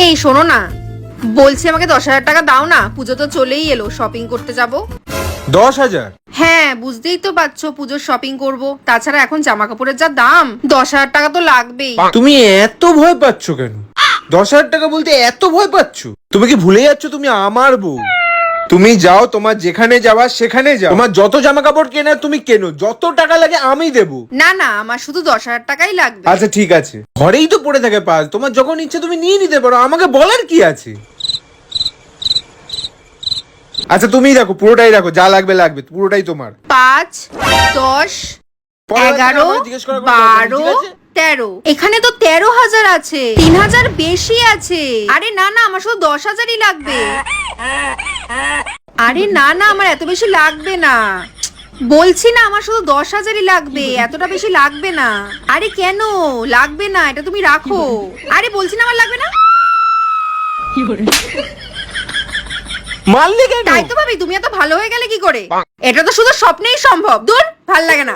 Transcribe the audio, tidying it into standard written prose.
এই শোনো না, বলছি আমাকে 10,000 টাকা দাও না, পুজো তো চলেই এলো, শপিং করতে যাব। 10,000? হ্যাঁ, বুঝতেই তো পারছো পুজোর শপিং করব, তাছাড়া এখন জামা কাপড়ের যা দাম, 10,000 টাকা তো লাগবেই। তুমি এত ভয় পাচ্ছ কেন? 10,000 টাকা বলতে এত ভয় পাচ্ছ? তুমি কি ভুলে যাচ্ছ তুমি আমার বউ? তুমি যাও, তোমার যেখানে যাওয়া সেখানে যাও, তোমার যত জামা কাপড় কেনার তুমি কেনো, যত টাকা লাগে আমি দেবো। না না, আমার শুধু 10,000 টাকাই লাগবে। আচ্ছা ঠিক আছে, ঘরেই তো পড়ে থাকে পাঁচ, তোমার যখন ইচ্ছে তুমি নিয়ে নিতে পারো, আমাকে বলার কি আছে? আচ্ছা তুমিই রাখো, পুরোটাই রাখো, যা লাগবে লাগবে, পুরোটাই তোমার। 5, 10, 11, 12, 13। এখানে তো 13,000 আছে, 3,000 বেশি আছে। আরে না না, আমার শুধু 10,000ই লাগবে। আরে না না, আমার এত বেশি লাগবে না, বলছি না আমার শুধু 10,000ই লাগবে, এতটা বেশি লাগবে না। আরে কেন লাগবে না, এটা তুমি রাখো। আরে বলছি না আমার লাগবে না। মারলে কেন? তাই তো ভাবি, তুমি এত ভালো হয়ে গেলে কি করে? এটা তো শুধু স্বপ্নেই সম্ভব। দূর, ভাল লাগে না।